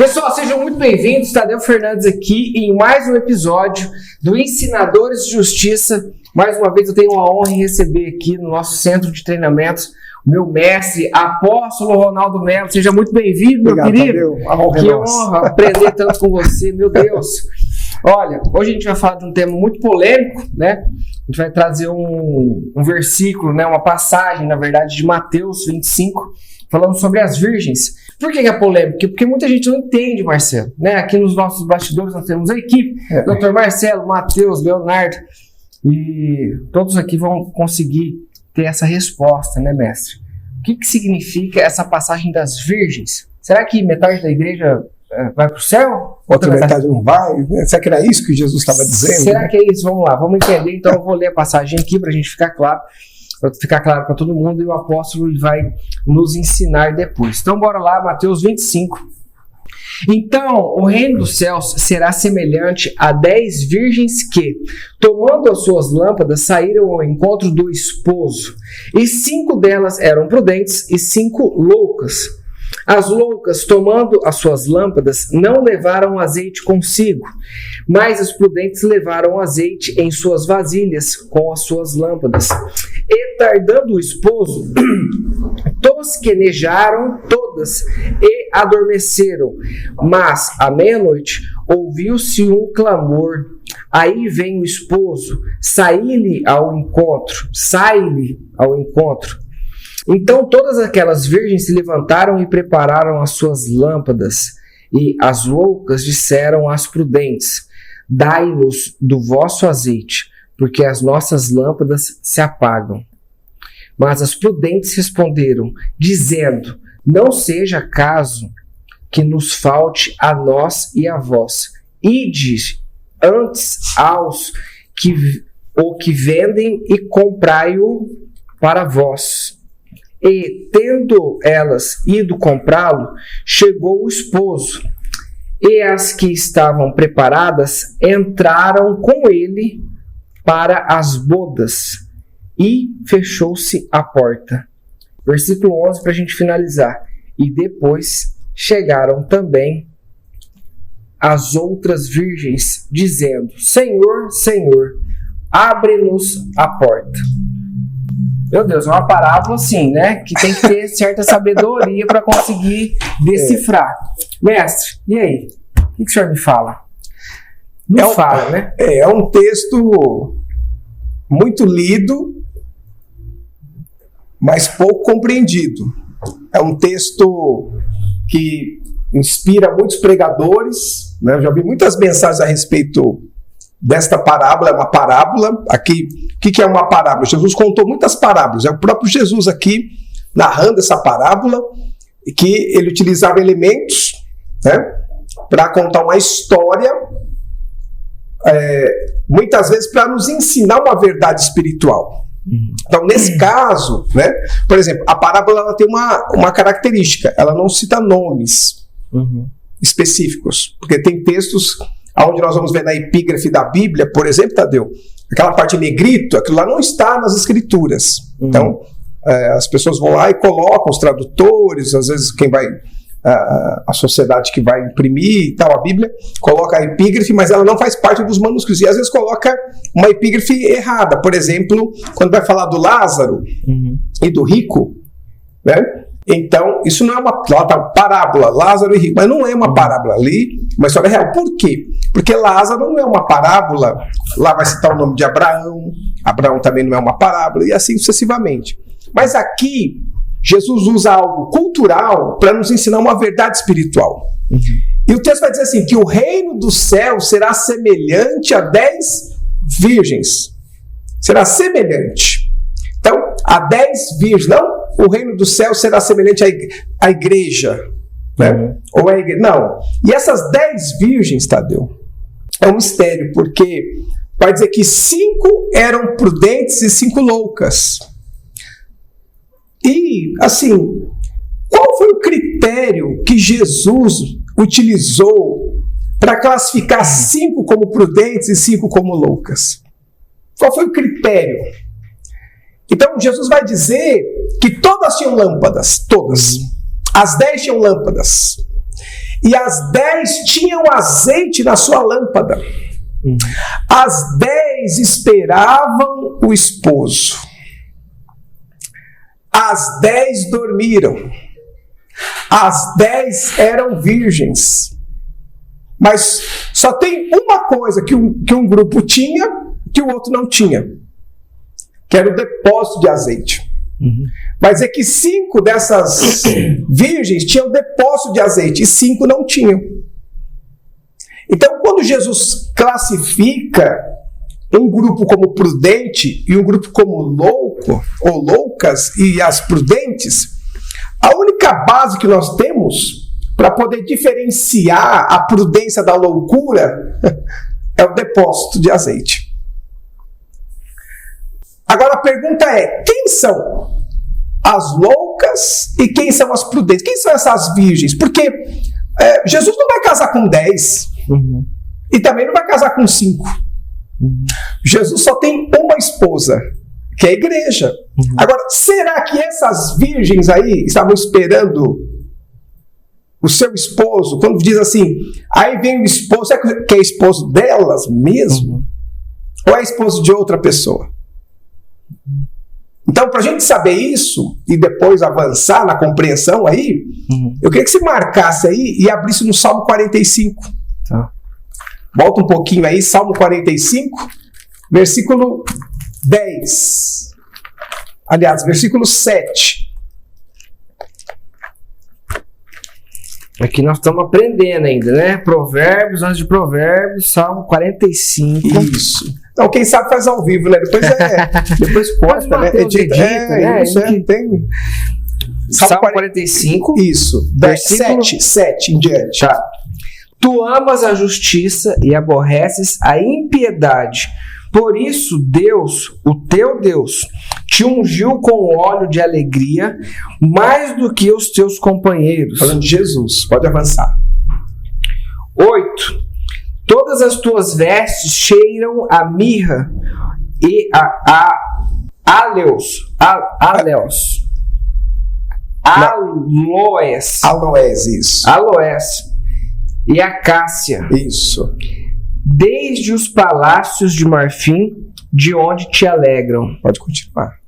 Pessoal, sejam muito bem-vindos. Tadeu Fernandes aqui em mais um episódio do Ensinadores de Justiça. Mais uma vez eu tenho a honra em receber aqui no nosso centro de treinamentos o meu mestre, apóstolo Ronaldo Melo. Seja muito bem-vindo, meu querido. Tadeu. Que honra aprender tanto com você, meu Deus. Olha, hoje a gente vai falar de um tema muito polêmico, né? A gente vai trazer um versículo, né? Uma passagem, na verdade, de Mateus 25, falando sobre as virgens. Por que é polêmico? Porque muita gente não entende, Marcelo, né? Aqui nos nossos bastidores nós temos a equipe, Dr. Marcelo, Matheus, Leonardo, e todos aqui vão conseguir ter essa resposta, né, mestre? O que significa essa passagem das virgens? Será que metade da igreja vai para o céu? Outra metade não vai? Será que era isso que Jesus estava dizendo? Será que é isso? Vamos lá, vamos entender. Então eu vou ler a passagem aqui para a gente ficar claro. Para ficar claro para todo mundo, e o apóstolo vai nos ensinar depois. Então, bora lá, Mateus 25. Então, o reino dos céus será semelhante a 10 virgens que, tomando as suas lâmpadas, saíram ao encontro do esposo. E 5 delas eram prudentes e 5 loucas. As loucas, tomando as suas lâmpadas, não levaram azeite consigo, mas as prudentes levaram azeite em suas vasilhas com as suas lâmpadas. E tardando o esposo, tosquenejaram todas e adormeceram. Mas, à meia-noite, ouviu-se um clamor. Aí vem o esposo, sai-lhe ao encontro. Então todas aquelas virgens se levantaram e prepararam as suas lâmpadas. E as loucas disseram às prudentes: dai-nos do vosso azeite, porque as nossas lâmpadas se apagam. Mas as prudentes responderam, dizendo: não seja caso que nos falte a nós e a vós. Ide antes aos que vendem e comprai-o para vós. E, tendo elas ido comprá-lo, chegou o esposo, e as que estavam preparadas entraram com ele para as bodas, e fechou-se a porta. Versículo 11 para a gente finalizar. E depois chegaram também as outras virgens, dizendo: Senhor, Senhor, abre-nos a porta. Meu Deus, é uma parábola assim, né? Que tem que ter certa sabedoria para conseguir decifrar. Mestre, e aí? O que o senhor me fala? Não fala, né? É um texto muito lido, mas pouco compreendido. É um texto que inspira muitos pregadores, né? Eu já vi muitas mensagens a respeito desta parábola. É uma parábola. Aqui, o que é uma parábola? Jesus contou muitas parábolas. É o próprio Jesus aqui narrando essa parábola, que ele utilizava elementos, né, para contar uma história, muitas vezes para nos ensinar uma verdade espiritual. Então, nesse caso, né, por exemplo, a parábola ela tem uma característica: ela não cita nomes específicos, porque tem textos onde nós vamos ver na epígrafe da Bíblia, por exemplo, Tadeu, aquela parte em negrito, aquilo lá não está nas escrituras. Então, as pessoas vão lá e colocam, os tradutores, às vezes quem vai, a sociedade que vai imprimir e tal, a Bíblia, coloca a epígrafe, mas ela não faz parte dos manuscritos. E às vezes coloca uma epígrafe errada. Por exemplo, quando vai falar do Lázaro e do rico, né? Então, isso não é uma parábola, Lázaro e rico, mas não é uma parábola ali, uma história real. Por quê? Porque Lázaro não é uma parábola, lá vai citar o nome de Abraão, Abraão também não é uma parábola, e assim sucessivamente. Mas aqui, Jesus usa algo cultural para nos ensinar uma verdade espiritual. E o texto vai dizer assim, que o reino do céu será semelhante a 10 virgens. Será semelhante. Então, a 10 virgens, não o reino do céu será semelhante à igreja, né? Ou a igreja, não. E essas 10 virgens, Tadeu, é um mistério, porque vai dizer que 5 eram prudentes e 5 loucas. E, assim, qual foi o critério que Jesus utilizou para classificar 5 como prudentes e 5 como loucas? Qual foi o critério? Então, Jesus vai dizer que todas tinham lâmpadas, todas. As 10 tinham lâmpadas. E as 10 tinham azeite na sua lâmpada. As 10 esperavam o esposo. As 10 dormiram. As 10 eram virgens. Mas só tem uma coisa que um grupo tinha que o outro não tinha, que era o depósito de azeite. Vai dizer que 5 dessas virgens tinham depósito de azeite e 5 não tinham. Então, quando Jesus classifica um grupo como prudente e um grupo como louco ou loucas e as prudentes, a única base que nós temos para poder diferenciar a prudência da loucura é o depósito de azeite. Agora a pergunta é: quem são as loucas e quem são as prudentes? Quem são essas virgens? Porque Jesus não vai casar com 10 e também não vai casar com 5. Jesus só tem uma esposa, que é a igreja. Agora, será que essas virgens aí estavam esperando o seu esposo? Quando diz assim, aí vem o esposo, será que é esposo delas mesmo? Ou é esposo de outra pessoa? Então, para a gente saber isso e depois avançar na compreensão aí, eu queria que você marcasse aí e abrisse no Salmo 45. Tá. Volta um pouquinho aí, Salmo 45, versículo 10. Aliás, versículo 7. Aqui nós estamos aprendendo ainda, né? Provérbios, antes de Provérbios, Salmo 45. Isso. Então, quem sabe faz ao vivo, né? Depois posta, né? Edita, né? Isso, tem. Salmo 45. Isso. Versículo 7 em diante. Tá. Tu amas a justiça e aborreces a impiedade. Por isso, Deus, o teu Deus, te ungiu com óleo de alegria mais do que os teus companheiros. Falando de Jesus, pode avançar. 8. Todas as tuas vestes cheiram a mirra e a aloés. Aloés, isso. Aloés e acácia. Isso. Desde os palácios de marfim, de onde te alegram. Pode continuar.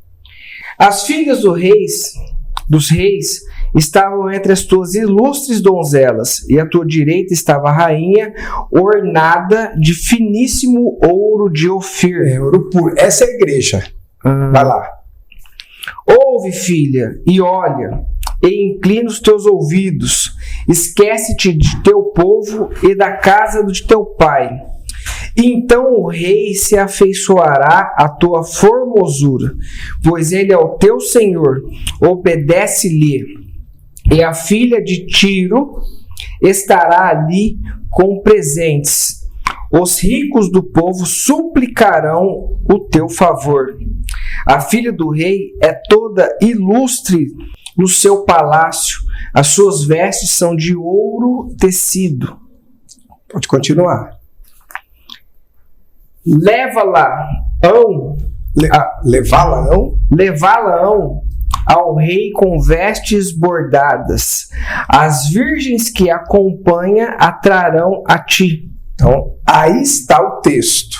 As filhas dos reis estavam entre as tuas ilustres donzelas, e à tua direita estava a rainha, ornada de finíssimo ouro de Ofir. Ouro puro. Essa é a igreja. Vai lá. Ouve, filha, e olha, e inclina os teus ouvidos. Esquece-te de teu povo e da casa de teu pai. Então o rei se afeiçoará à tua formosura, pois ele é o teu Senhor, obedece-lhe. E a filha de Tiro estará ali com presentes. Os ricos do povo suplicarão o teu favor. A filha do rei é toda ilustre no seu palácio. As suas vestes são de ouro tecido. Pode continuar. Levá-la-ão ao rei com vestes bordadas. As virgens que acompanham atrarão a ti. Então, aí está o texto.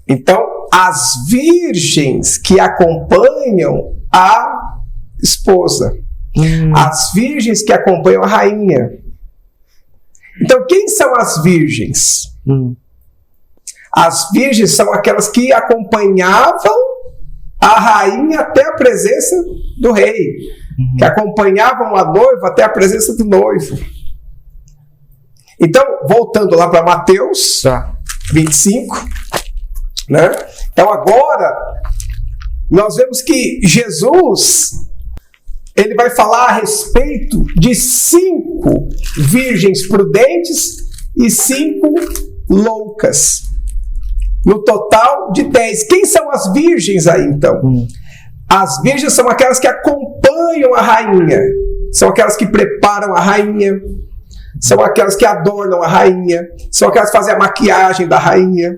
Então, as virgens que acompanham a esposa. As virgens que acompanham a rainha. Então, quem são as virgens? As virgens são aquelas que acompanhavam a rainha até a presença do rei. Que acompanhavam a noiva até a presença do noivo. Então, voltando lá para Mateus 25, né? Então agora, nós vemos que Jesus, ele vai falar a respeito de 5 virgens prudentes e 5 loucas. No total de 10. Quem são as virgens aí, então? As virgens são aquelas que acompanham a rainha. São aquelas que preparam a rainha. São aquelas que adornam a rainha. São aquelas que fazem a maquiagem da rainha.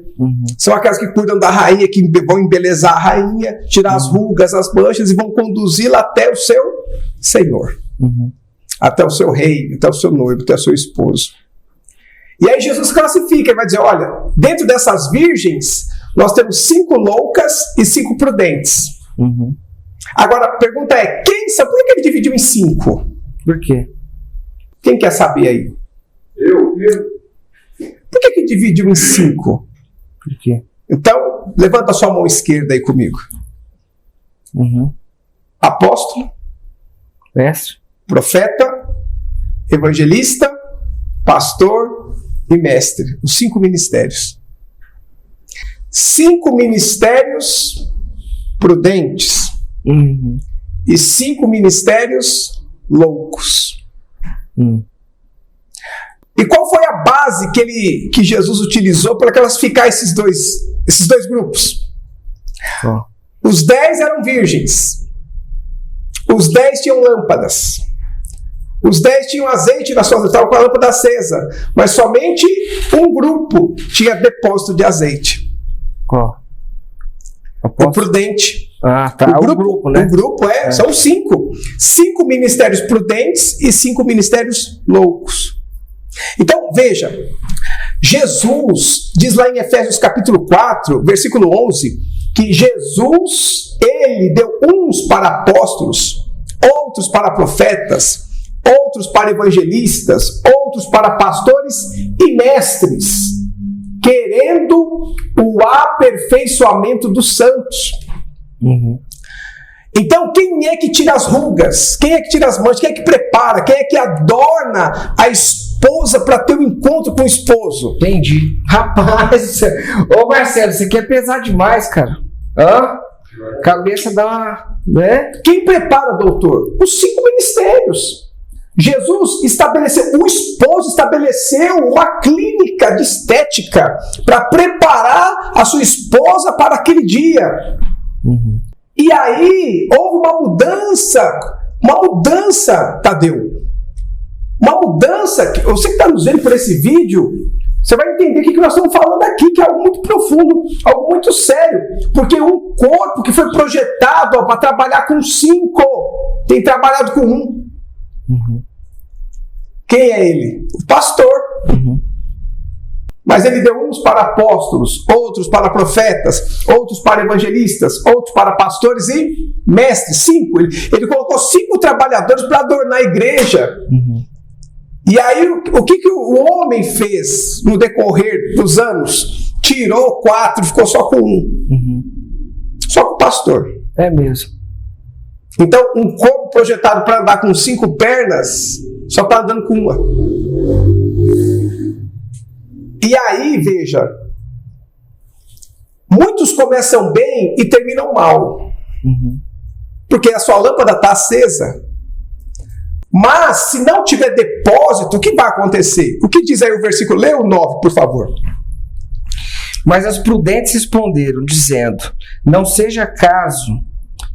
São aquelas que cuidam da rainha, que vão embelezar a rainha, tirar as rugas, as manchas e vão conduzi-la até o seu Senhor. até o seu rei, até o seu noivo, até o seu esposo. E aí Jesus classifica e vai dizer, olha, dentro dessas virgens, nós temos 5 loucas e 5 prudentes. Uhum. Agora, a pergunta é, por que ele dividiu em 5? Por quê? Quem quer saber aí? Eu. Por que ele dividiu em 5? Por quê? Então, levanta a sua mão esquerda aí comigo. Uhum. Apóstolo, Mestre? profeta, evangelista, pastor e mestre. Os 5 ministérios. 5 ministérios prudentes. Uhum. E 5 ministérios loucos. E qual foi a base que Jesus utilizou para classificar esses dois grupos? Os 10 eram virgens. Os 10 tinham lâmpadas. Os 10 tinham azeite na sua, estavam com a lâmpada acesa. Mas somente um grupo tinha depósito de azeite. Qual? O prudente. Ah, tá. O grupo, né? O grupo são 5. 5 ministérios prudentes e 5 ministérios loucos. Então, veja, Jesus diz lá em Efésios capítulo 4, versículo 11, que Jesus, ele deu uns para apóstolos, outros para profetas, outros para evangelistas, outros para pastores e mestres, querendo o aperfeiçoamento dos santos. Uhum. Então, quem é que tira as rugas? Quem é que tira as manchas? Quem é que prepara? Quem é que adorna a esposa para ter um encontro com o esposo? Entendi. Rapaz, ô Marcelo, isso aqui é pesado demais, cara. Hã? Cabeça dá uma... né? Quem prepara, doutor? Os 5 ministérios. Jesus estabeleceu, o esposo estabeleceu uma clínica de estética para preparar a sua esposa para aquele dia. Uhum. E aí, houve uma mudança, Tadeu. Uma mudança, você que está nos vendo por esse vídeo, você vai entender o que nós estamos falando aqui, que é algo muito profundo, algo muito sério. Porque um corpo que foi projetado para trabalhar com 5, tem trabalhado com 1. Uhum. Quem é ele? O pastor. Uhum. Mas ele deu uns para apóstolos, outros para profetas, outros para evangelistas, outros para pastores e mestres. 5. Ele colocou 5 trabalhadores para adornar a igreja. Uhum. E aí, o que o homem fez no decorrer dos anos? Tirou 4, ficou só com 1. Uhum. Só com o pastor. É mesmo. Então, um corpo projetado para andar com 5 pernas, só está andando com 1. E aí, veja, muitos começam bem e terminam mal. Uhum. Porque a sua lâmpada está acesa. Mas, se não tiver depósito, o que vai acontecer? O que diz aí o versículo? Lê o 9, por favor. Mas as prudentes responderam, dizendo: não seja caso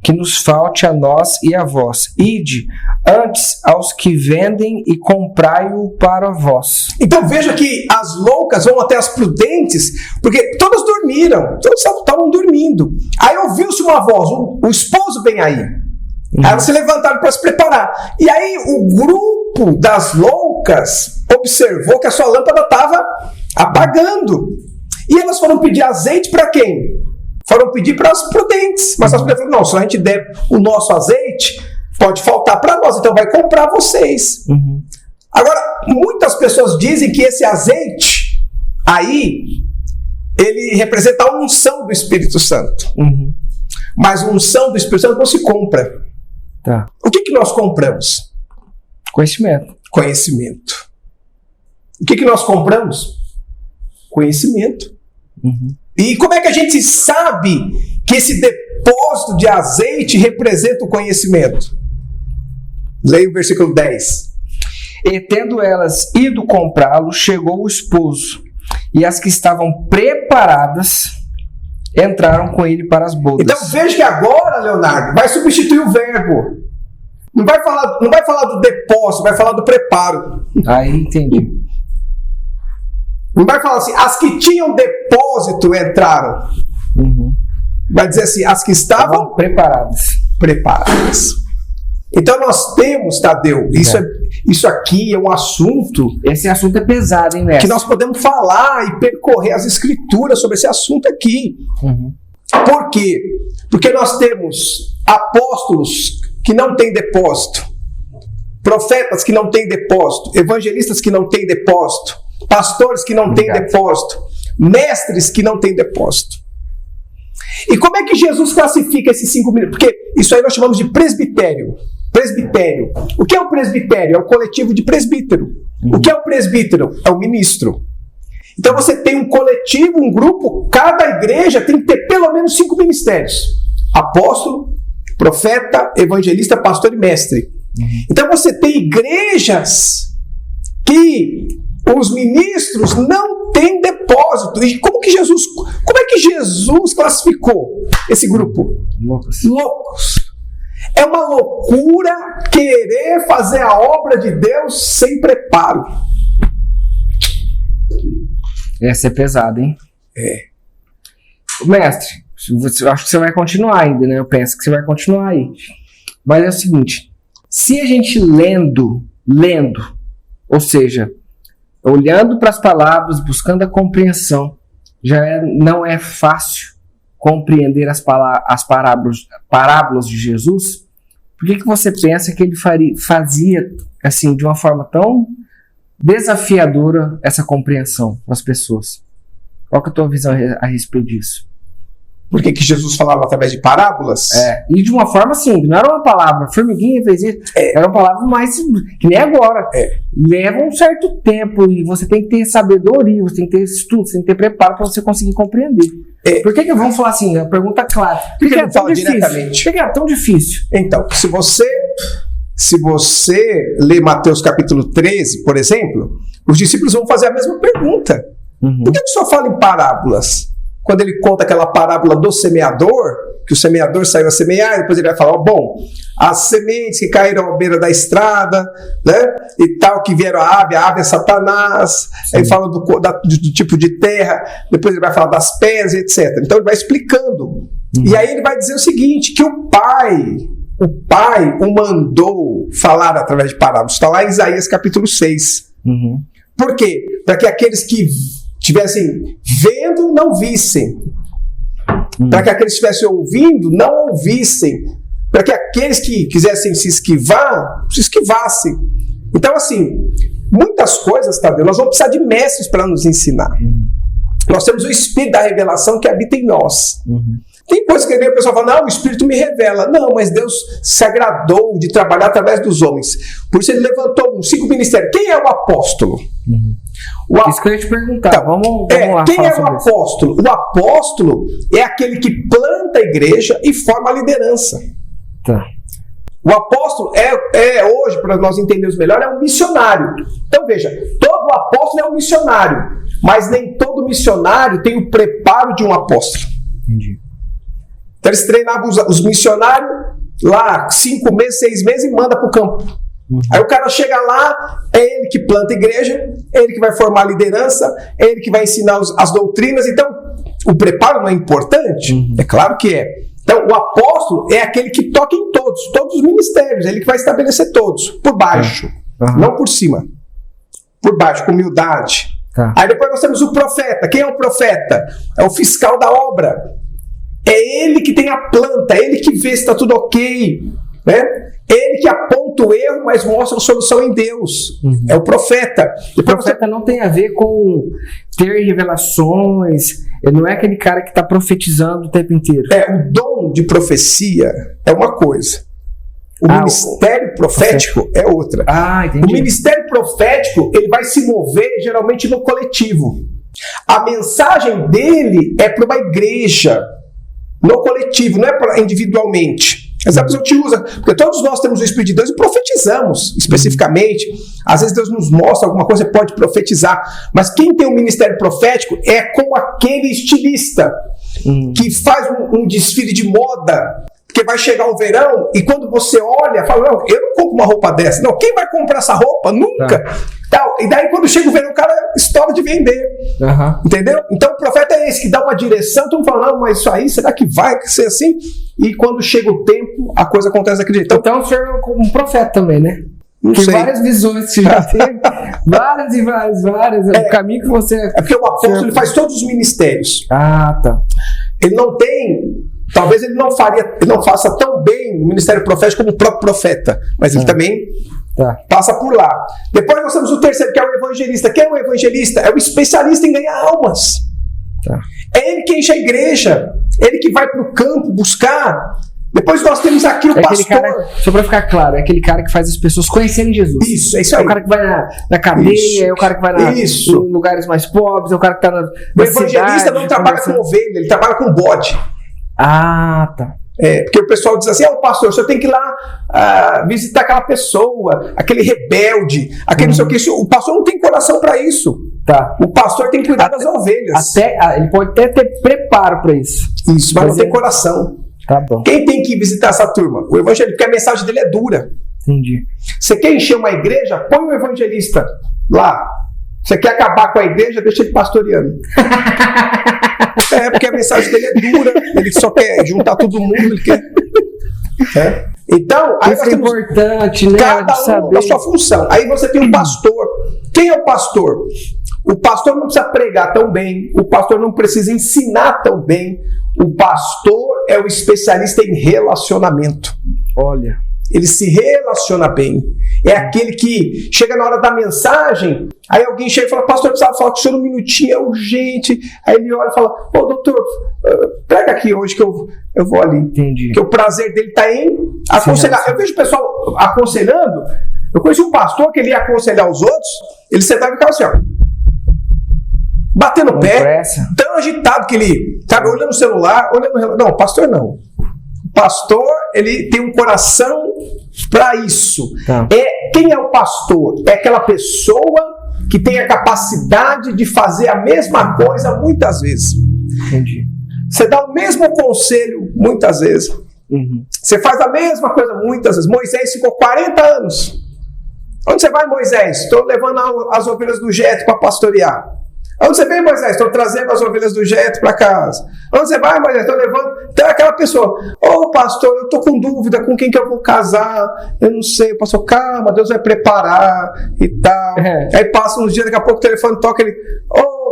que nos falte a nós e a vós. Ide antes aos que vendem e comprai-o para vós. Então veja que as loucas vão até as prudentes, porque todas dormiram, todas estavam dormindo. Aí ouviu-se uma voz, o esposo vem aí. Aí elas se levantaram para se preparar. E aí o grupo das loucas observou que a sua lâmpada estava apagando. E elas foram pedir azeite para quem? Foram pedir para as prudentes. Mas as prudentes falaram, não, se a gente der o nosso azeite, pode faltar para nós, então vai comprar vocês. Uhum. Agora, muitas pessoas dizem que esse azeite aí, ele representa a unção do Espírito Santo. Uhum. Mas a unção do Espírito Santo não se compra. Tá. O que nós compramos? Conhecimento. Conhecimento. O que nós compramos? Conhecimento. Uhum. E como é que a gente sabe que esse depósito de azeite representa o conhecimento? Leia o versículo 10. E tendo elas ido comprá-lo, chegou o esposo, e as que estavam preparadas entraram com ele para as bodas. Então veja que agora, Leonardo, vai substituir o verbo. Não vai falar do depósito, vai falar do preparo. Aí entendi. Não vai falar assim, as que tinham depósito entraram. Uhum. Vai dizer assim, as que estavam preparadas. Então nós temos, Tadeu, isso isso aqui é um assunto... Esse assunto é pesado, hein, mestre? Que nós podemos falar e percorrer as escrituras sobre esse assunto aqui. Por quê? Porque nós temos apóstolos que não têm depósito, profetas que não têm depósito, evangelistas que não têm depósito, pastores que não têm depósito, mestres que não têm depósito. E como é que Jesus classifica esses 5 ministros? Porque isso aí nós chamamos de presbitério. Presbitério. O que é o presbitério? É o coletivo de presbítero. O que é o presbítero? É o ministro. Então você tem um coletivo, um grupo, cada igreja tem que ter pelo menos 5 ministérios: apóstolo, profeta, evangelista, pastor e mestre. Então você tem igrejas que os ministros não têm depósito. E como é que Jesus classificou esse grupo? Loucos. É uma loucura querer fazer a obra de Deus sem preparo. Essa é pesada, hein? Mestre, eu acho que você vai continuar ainda, né? Eu penso que você vai continuar aí. Mas é o seguinte, se a gente lendo, ou seja, olhando para as palavras, buscando a compreensão, não é fácil compreender as parábolas de Jesus, por que você pensa que ele fazia assim, de uma forma tão desafiadora essa compreensão para as pessoas? Qual que é a tua visão a respeito disso? Por que Jesus falava através de parábolas? E de uma forma assim, não era uma palavra, formiguinha fez isso, era uma palavra mais, que nem agora. Leva um certo tempo e você tem que ter sabedoria, você tem que ter estudo, você tem que ter preparo para você conseguir compreender. Por que vamos falar assim? A pergunta clara. Por que é tão difícil? Por que é tão difícil? Então, se você ler Mateus capítulo 13, por exemplo, os discípulos vão fazer a mesma pergunta. Por que só fala em parábolas? Quando ele conta aquela parábola do semeador, que o semeador saiu a semear, depois ele vai falar, bom, as sementes que caíram à beira da estrada, né, e tal, que vieram a ave é Satanás. Sim. Aí fala do tipo de terra, depois ele vai falar das pedras, etc. Então ele vai explicando. E aí ele vai dizer o seguinte, que o pai o mandou falar através de parábolas. Está lá em Isaías capítulo 6. Por quê? Para que aqueles que estivessem vendo, não vissem. Para que aqueles que estivessem ouvindo, não ouvissem. Para que aqueles que quisessem se esquivar, se esquivassem. Então, assim, muitas coisas, Tadeu, nós vamos precisar de mestres para nos ensinar. Nós temos o Espírito da revelação que habita em nós. Tem coisas que o pessoal fala, não, o Espírito me revela. Não, mas Deus se agradou de trabalhar através dos homens. Por isso ele levantou 5 ministérios. Quem é o apóstolo? Isso que eu ia te perguntar. Tá, vamos lá. Quem é o apóstolo? O apóstolo é aquele que planta a igreja e forma a liderança. Tá. O apóstolo hoje, para nós entendermos melhor, é um missionário. Então veja, todo apóstolo é um missionário, mas nem todo missionário tem o preparo de um apóstolo. Entendi. Então eles treinavam os missionários lá 5 meses, 6 meses e manda para o campo. Aí o cara chega lá, é ele que planta a igreja, é ele que vai formar a liderança, é ele que vai ensinar as doutrinas. Então, o preparo não é importante? É claro que é. Então, o apóstolo é aquele que toca em todos os ministérios, é ele que vai estabelecer todos, por baixo, não por cima. Por baixo, com humildade. Aí depois nós temos o profeta. Quem é o profeta? É o fiscal da obra. É ele que tem a planta, é ele que vê se está tudo ok, né? Ele que aponta o erro, mas mostra a solução em Deus. É o profeta. O profeta não tem a ver com ter revelações, ele não é aquele cara que está profetizando o tempo inteiro. O dom de profecia é uma coisa. O ministério profético é outra. Entendi. O ministério profético, ele vai se mover geralmente no coletivo. A mensagem dele é para uma igreja, no coletivo, não é para individualmente. Essa pessoa te usa, porque todos nós temos o Espírito de Deus e profetizamos especificamente. Às vezes Deus nos mostra alguma coisa, você pode profetizar. Mas quem tem um ministério profético é como aquele estilista que faz um desfile de moda, porque vai chegar o verão e quando você olha, fala, não, eu não compro uma roupa dessa. Não, quem vai comprar essa roupa? Nunca. E daí quando chega o verão, o cara estoura de vender. Entendeu? Então o profeta é esse que dá uma direção, todo mundo fala, não, mas isso aí, será que vai ser assim? E quando chega o tempo, a coisa acontece daquele jeito. Então o senhor é um profeta também, né? Não Tem sei. várias visões que você já teve. Várias e várias. O caminho que você... É porque o apóstolo ele faz todos os ministérios. Ah, tá. Ele não tem... Talvez ele não faça tão bem o ministério profético como o próprio profeta. Mas ele também passa por lá. Depois nós temos o terceiro, que é o evangelista. Quem é o evangelista? É o especialista em ganhar almas. Tá. É ele que enche a igreja. Ele que vai para o campo buscar. Depois nós temos aqui o pastor. Cara, só para ficar claro, é aquele cara que faz as pessoas conhecerem Jesus. Isso, é isso aí. É o cara que vai na cadeia, é o cara que vai em lugares mais pobres, é o cara que está na O evangelista cidade, não trabalha com ovelha, ele trabalha com bode. Ah, tá. Porque o pessoal diz assim, o pastor, você tem que ir lá visitar aquela pessoa, aquele rebelde, aquele não sei o que. O pastor não tem coração para isso. Tá. O pastor tem que cuidar das ovelhas. Ele pode até ter preparo para isso. Isso, mas não tem coração. Tá bom. Quem tem que visitar essa turma? O evangelista, porque a mensagem dele é dura. Entendi. Você quer encher uma igreja? Põe o evangelista lá. Você quer acabar com a igreja? Deixa ele pastoreando. Porque a mensagem dele é dura. Ele só quer juntar todo mundo. Ele quer. Então, aí isso é importante, né? Cada um da sua função. Aí você tem um pastor. Quem é o pastor? O pastor não precisa pregar tão bem. O pastor não precisa ensinar tão bem. O pastor é o especialista em relacionamento. Olha. Ele se relaciona bem. É aquele que chega na hora da mensagem, aí alguém chega e fala, pastor, eu precisava falar com o senhor um minutinho, é urgente. Aí ele olha e fala, doutor, prega aqui hoje que eu vou ali. Entendi. Porque o prazer dele está em aconselhar. Eu vejo o pessoal aconselhando. Eu conheci um pastor que ele ia aconselhar os outros, ele sentava e ficava assim, ó, batendo o pé, tão agitado que ele estava olhando o celular, Não, o pastor não. O pastor, ele tem um coração para isso. Tá. Quem é o pastor? É aquela pessoa que tem a capacidade de fazer a mesma coisa muitas vezes. Entendi. Você dá o mesmo conselho muitas vezes. Uhum. Você faz a mesma coisa muitas vezes. Moisés ficou 40 anos. Onde você vai, Moisés? Estou levando as ovelhas do Jetro para pastorear. Onde você vem, Moisés? Estou trazendo as ovelhas do Jetro para casa. Onde você vai, Moisés? Estou levando... Então é aquela pessoa, pastor, eu estou com dúvida com quem que eu vou casar, eu não sei, pastor, calma, Deus vai preparar e tal. Aí passa uns dias, daqui a pouco o telefone toca, ele,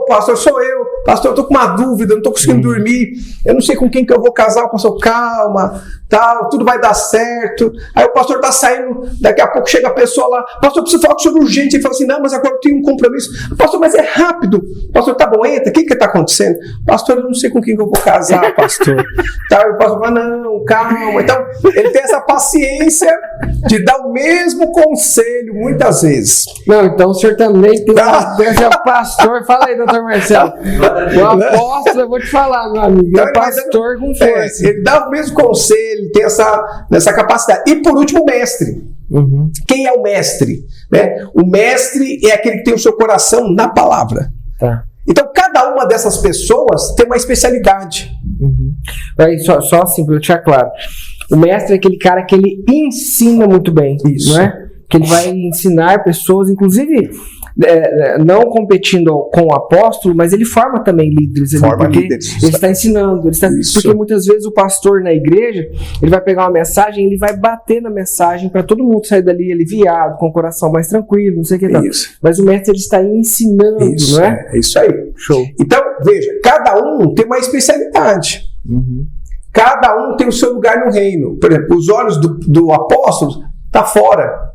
pastor, sou eu, pastor, eu estou com uma dúvida, não estou conseguindo dormir, eu não sei com quem que eu vou casar, o pastor, calma, tal, tudo vai dar certo. Aí o pastor está saindo, daqui a pouco chega a pessoa lá, pastor, eu preciso falar com o senhor urgente. Ele fala assim, não, mas agora eu tenho um compromisso. Pastor, mas é rápido. Pastor, tá bom, entra, o que está acontecendo? Pastor, eu não sei com quem que eu vou casar, pastor. Tá, o pastor fala, não, calma. Então, ele tem essa paciência de dar o mesmo conselho muitas vezes. Não, então o senhor também tem uma pastor. Fala aí, doutor Marcelo. O apóstolo, eu vou te falar, meu amigo. Então, é pastor com força. Ele dá o mesmo conselho, ele tem essa capacidade. E por último, o mestre. Uhum. Quem é o mestre? O mestre é aquele que tem o seu coração na palavra. Tá. Então, cada uma dessas pessoas tem uma especialidade. Uhum. Aí, só assim, para eu deixar claro. O mestre é aquele cara que ele ensina muito bem. Isso. Não é? Que ele vai ensinar pessoas, inclusive, não competindo com o apóstolo, mas ele forma também líderes. Ele está ensinando. Porque muitas vezes o pastor na igreja, ele vai pegar uma mensagem, ele vai bater na mensagem para todo mundo sair dali aliviado, com o coração mais tranquilo, não sei o que tal. Mas o mestre ele está ensinando, não é? É isso aí. Show. Então, veja, cada um tem uma especialidade. Uhum. Cada um tem o seu lugar no reino. Por exemplo, os olhos do apóstolo estão fora.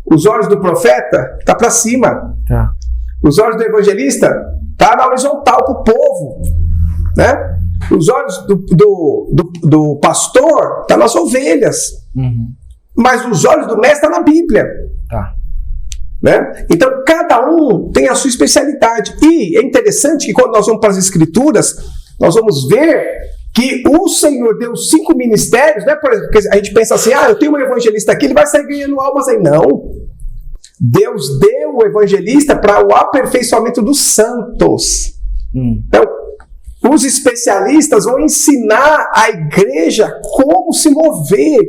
Os olhos do profeta estão para cima. Tá. Os olhos do evangelista estão na horizontal para o povo. Né? Os olhos do pastor estão nas ovelhas. Uhum. Mas os olhos do mestre estão na Bíblia. Tá. Né? Então, cada um tem a sua especialidade. E é interessante que quando nós vamos para as Escrituras, nós vamos ver que o Senhor deu 5 ministérios, né? Por exemplo, a gente pensa assim, eu tenho um evangelista aqui, ele vai sair ganhando almas aí. Não. Deus deu o evangelista para o aperfeiçoamento dos santos. Então, os especialistas vão ensinar a igreja como se mover.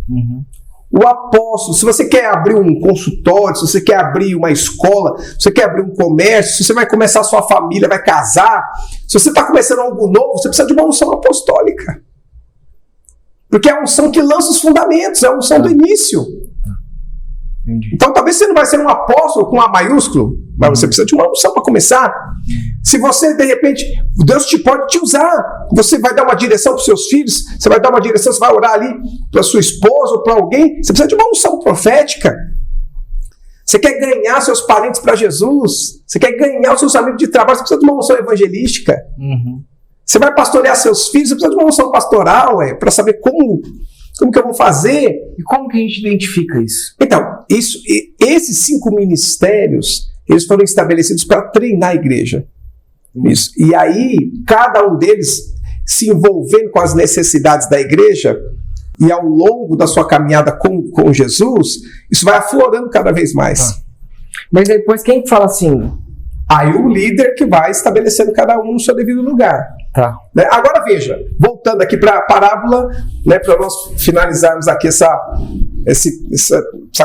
Uhum. O apóstolo, se você quer abrir um consultório, se você quer abrir uma escola, se você quer abrir um comércio, se você vai começar a sua família, vai casar, se você está começando algo novo, você precisa de uma unção apostólica. Porque é a unção que lança os fundamentos, é a unção do início. Entendi. Então talvez você não vai ser um apóstolo com A maiúsculo, mas você precisa de uma unção para começar. Se você, de repente, Deus pode te usar, você vai dar uma direção para os seus filhos, você vai dar uma direção, você vai orar ali para sua esposa ou para alguém, você precisa de uma unção profética. Você quer ganhar seus parentes para Jesus, você quer ganhar os seus amigos de trabalho, você precisa de uma unção evangelística. Você vai pastorear seus filhos, você precisa de uma unção pastoral, para saber como que eu vou fazer. E como que a gente identifica isso? Então, esses 5 ministérios, eles foram estabelecidos para treinar a igreja. Isso. E aí, cada um deles se envolvendo com as necessidades da igreja, e ao longo da sua caminhada com Jesus, isso vai aflorando cada vez mais. Mas depois quem fala assim? Aí o líder que vai estabelecendo cada um no seu devido lugar. Tá. Né? Agora veja, voltando aqui para a parábola, né, para nós finalizarmos aqui essa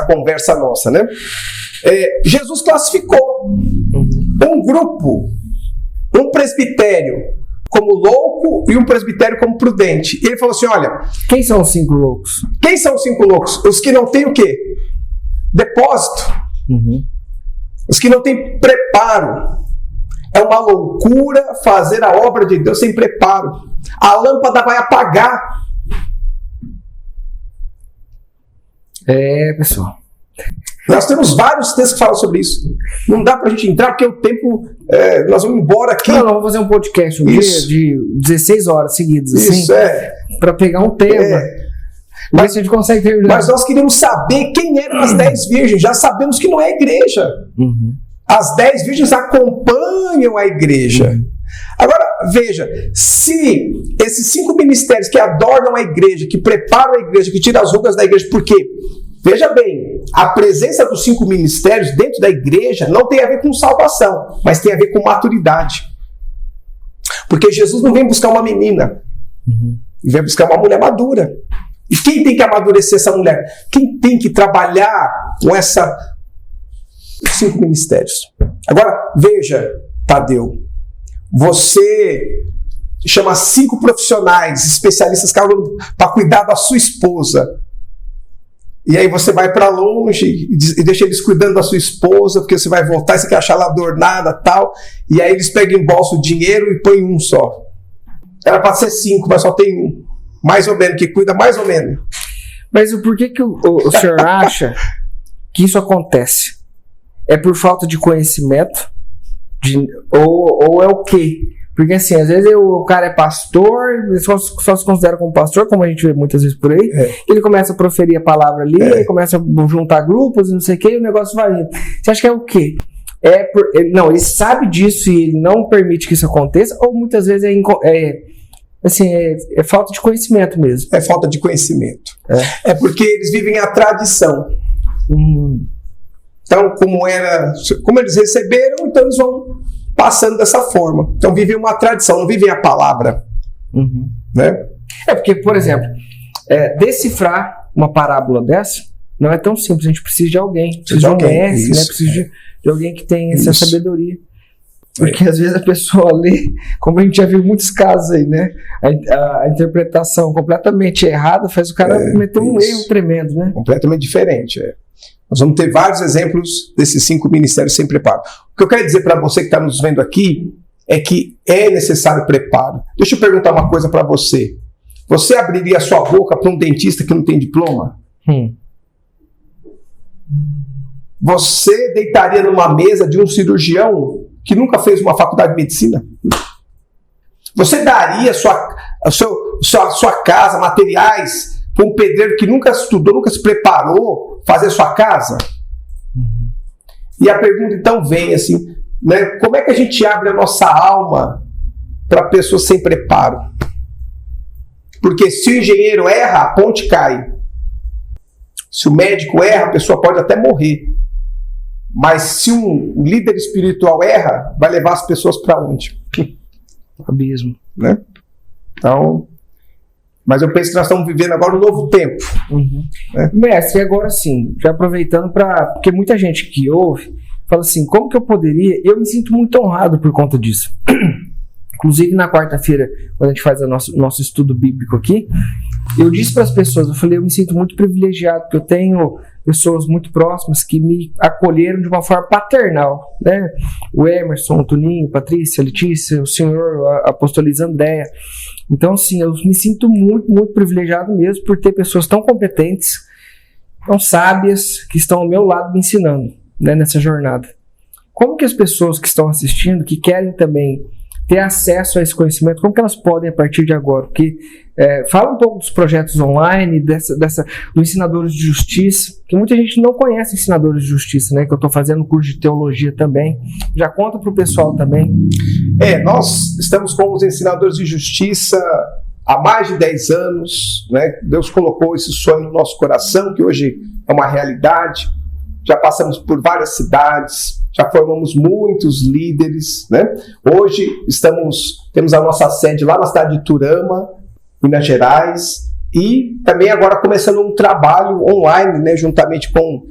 conversa nossa, né? Jesus classificou um grupo, um presbitério como louco e um presbitério como prudente. E ele falou assim, olha... Quem são os 5 loucos? Quem são os 5 loucos? Os que não têm o quê? Depósito. Os que não têm preparo. É uma loucura fazer a obra de Deus sem preparo. A lâmpada vai apagar. Pessoal. Nós temos vários textos que falam sobre isso. Não dá pra gente entrar, porque o tempo... nós vamos embora aqui. Não, vamos fazer um podcast dia de 16 horas seguidas. Isso, assim, para pegar um tema. Mas a gente consegue terminar. Mas nós queríamos saber quem eram as 10 virgens. Já sabemos que não é a igreja. As 10 virgens acompanham a igreja. Agora, veja, se esses 5 ministérios que adornam a igreja, que preparam a igreja, que tiram as rugas da igreja, por quê? Veja bem, a presença dos 5 ministérios dentro da igreja não tem a ver com salvação, mas tem a ver com maturidade. Porque Jesus não vem buscar uma menina, ele vem buscar uma mulher madura. E quem tem que amadurecer essa mulher? Quem tem que trabalhar com os 5 ministérios? Agora, veja, Tadeu, você chama 5 profissionais, especialistas para cuidar da sua esposa. E aí você vai para longe e deixa eles cuidando da sua esposa, porque você vai voltar e você quer achar ela adornada e tal. E aí eles pegam em bolsa o dinheiro e põem um só. Era para ser 5, mas só tem um. Mais ou menos, que cuida mais ou menos. Mas por que o senhor acha que isso acontece? É por falta de conhecimento? Ou é o quê? Porque assim, às vezes o cara é pastor, só se considera como pastor, como a gente vê muitas vezes por aí, ele começa a proferir a palavra ali, ele começa a juntar grupos e não sei o que, e o negócio vai indo. Você acha que é o quê? Ele sabe disso e ele não permite que isso aconteça, ou muitas vezes é falta de conhecimento mesmo? É falta de conhecimento. É porque eles vivem a tradição. Então, como eles receberam, então eles vão passando dessa forma. Então vivem uma tradição, não vivem a palavra. Né? Porque, por exemplo, decifrar uma parábola dessa não é tão simples. A gente precisa de alguém. Precisa de um mestre, né? Precisa de alguém que tenha essa sabedoria. Porque às vezes a pessoa lê, como a gente já viu muitos casos aí, né? A interpretação completamente errada faz o cara cometer um erro tremendo, né? Completamente diferente, Nós vamos ter vários exemplos desses 5 ministérios sem preparo. O que eu quero dizer para você que está nos vendo aqui é que é necessário preparo. Deixa eu perguntar uma coisa para você. Você abriria a sua boca para um dentista que não tem diploma? Você deitaria numa mesa de um cirurgião que nunca fez uma faculdade de medicina? Você daria sua casa, materiais, para um pedreiro que nunca estudou, nunca se preparou fazer sua casa? E a pergunta então vem assim, né, como é que a gente abre a nossa alma para pessoas sem preparo? Porque se o engenheiro erra, a ponte cai. Se o médico erra, a pessoa pode até morrer. Mas se um líder espiritual erra, vai levar as pessoas para onde? Abismo. Né? Então, mas eu penso que nós estamos vivendo agora um novo tempo. Né? Mestre, e agora sim, já aproveitando porque muita gente que ouve fala assim, como que eu poderia... Eu me sinto muito honrado por conta disso. Inclusive na quarta-feira, quando a gente faz o nosso estudo bíblico aqui, eu disse para as pessoas, eu falei, eu me sinto muito privilegiado, porque eu tenho pessoas muito próximas que me acolheram de uma forma paternal, né? O Emerson, o Toninho, Patrícia, Letícia, o senhor, a apostoliza Andréia. Então, sim, eu me sinto muito, muito privilegiado mesmo por ter pessoas tão competentes, tão sábias, que estão ao meu lado me ensinando, né, nessa jornada. Como que as pessoas que estão assistindo, que querem também ter acesso a esse conhecimento, como que elas podem a partir de agora? Porque fala um pouco dos projetos online, do Ensinadores de Justiça, que muita gente não conhece Ensinadores de Justiça, né? Que eu estou fazendo curso de teologia também. Já conta para o pessoal também. Nós estamos com os Ensinadores de Justiça há mais de 10 anos, né? Deus colocou esse sonho no nosso coração, que hoje é uma realidade. Já passamos por várias cidades, já formamos muitos líderes, né? Hoje temos a nossa sede lá na cidade de Turama, Minas Gerais, e também agora começando um trabalho online, né, juntamente com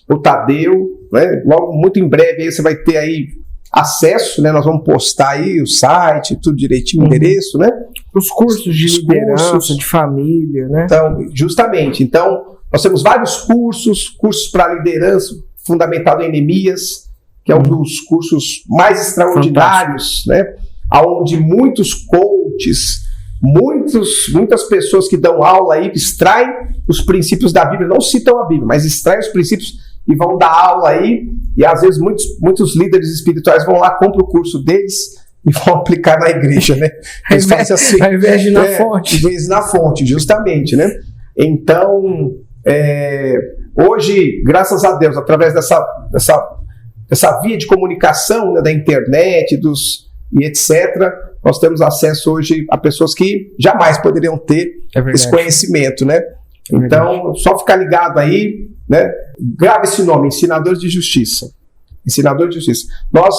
o Tadeu, né? Logo, muito em breve, aí você vai ter aí acesso, né? Nós vamos postar aí o site, tudo direitinho, o endereço, né? Os cursos de liderança, de família, né? Então, justamente. Então, nós temos vários cursos para liderança, fundamentado em Neemias, que é um dos cursos mais extraordinários, né? Onde muitos coaches, muitas pessoas que dão aula aí, que extraem os princípios da Bíblia, não citam a Bíblia, mas extraem os princípios e vão dar aula aí, e às vezes muitos líderes espirituais vão lá, compram o curso deles e vão aplicar na igreja, né? Eles fazem assim, ao invés de ir na fonte. Ao invés de ir na fonte, justamente, né? Então, hoje, graças a Deus, através dessa via de comunicação, né, da internet, e etc., nós temos acesso hoje a pessoas que jamais poderiam ter esse conhecimento, né? Então, só ficar ligado aí, né? Grave esse nome, Ensinadores de Justiça. Ensinadores de Justiça. Nós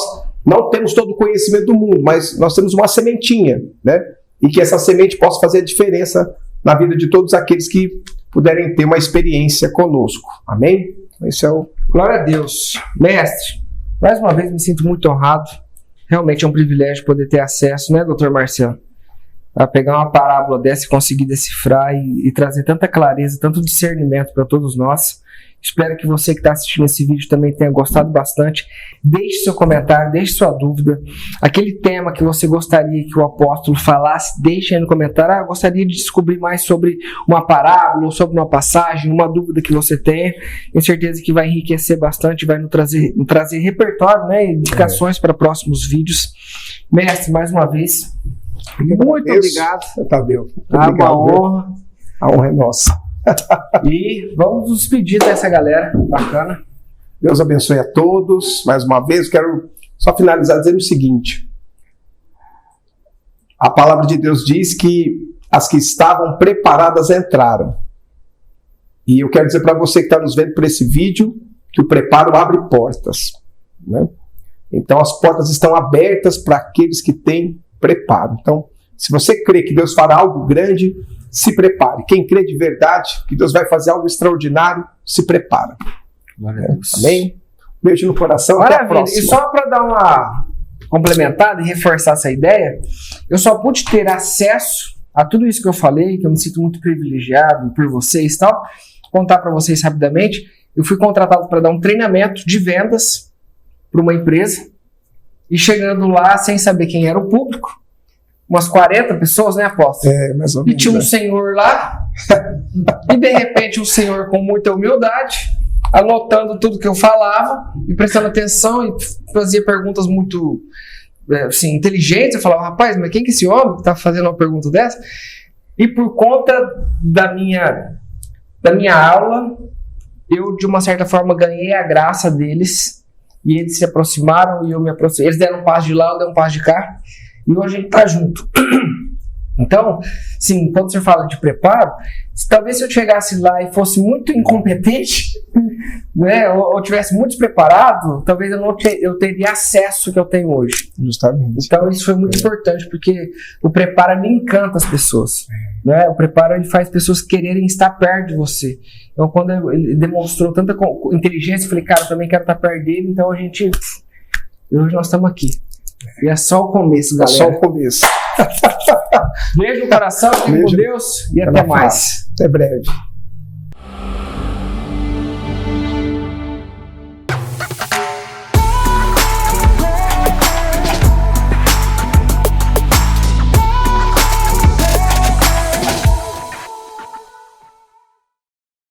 não temos todo o conhecimento do mundo, mas nós temos uma sementinha, né? E que essa semente possa fazer a diferença na vida de todos aqueles que puderem ter uma experiência conosco. Amém? Esse é o... Glória a Deus. Mestre, mais uma vez me sinto muito honrado. Realmente é um privilégio poder ter acesso, né, doutor Marciano? A pegar uma parábola dessa e conseguir decifrar e trazer tanta clareza, tanto discernimento para todos nós. Espero que você que está assistindo esse vídeo também tenha gostado bastante. Deixe seu comentário, deixe sua dúvida. Aquele tema que você gostaria que o apóstolo falasse, deixe aí no comentário. Eu gostaria de descobrir mais sobre uma parábola ou sobre uma passagem, uma dúvida que você tenha. Tenho certeza que vai enriquecer bastante, vai nos trazer repertório, né, indicações para próximos vídeos. Mestre, mais uma vez, muito obrigado. Tadeu. Uma honra. A honra é nossa. E vamos nos despedir dessa galera bacana. Deus abençoe a todos. Mais uma vez, quero só finalizar dizendo o seguinte: a palavra de Deus diz que as que estavam preparadas entraram. E eu quero dizer para você que está nos vendo por esse vídeo que o preparo abre portas, né? Então as portas estão abertas para aqueles que têm preparo. Então, se você crê que Deus fará algo grande, se prepare. Quem crê de verdade que Deus vai fazer algo extraordinário, se prepara. Amém? Beijo no coração. Maravilha. Até a próxima. E só para dar uma complementada e reforçar essa ideia, eu só pude ter acesso a tudo isso que eu falei, que eu me sinto muito privilegiado por vocês e tal. Vou contar para vocês rapidamente. Eu fui contratado para dar um treinamento de vendas para uma empresa e chegando lá sem saber quem era o público, umas 40 pessoas, né, apóstolo? Mais ou menos. E tinha um senhor lá, e de repente um senhor com muita humildade, anotando tudo que eu falava, e prestando atenção, e fazia perguntas muito assim, inteligentes. Eu falava, rapaz, mas quem que é esse homem que está fazendo uma pergunta dessa? E por conta da minha aula, eu de uma certa forma ganhei a graça deles, e eles se aproximaram e eu me aproximei. Eles deram um passo de lá, eu dei um passo de cá, e hoje a gente está junto. Então, sim, quando você fala de preparo, talvez se eu chegasse lá e fosse muito incompetente, né, ou tivesse muito despreparado, talvez eu teria acesso que eu tenho hoje. Justamente. Então isso foi muito importante, porque o preparo ele encanta as pessoas. Né? O preparo ele faz pessoas quererem estar perto de você. Então quando ele demonstrou tanta inteligência, eu falei, cara, eu também quero estar perto dele, então hoje nós estamos aqui. E é só o começo, galera. É só o começo. Beijo no coração, fique com Deus e até mais. Até breve.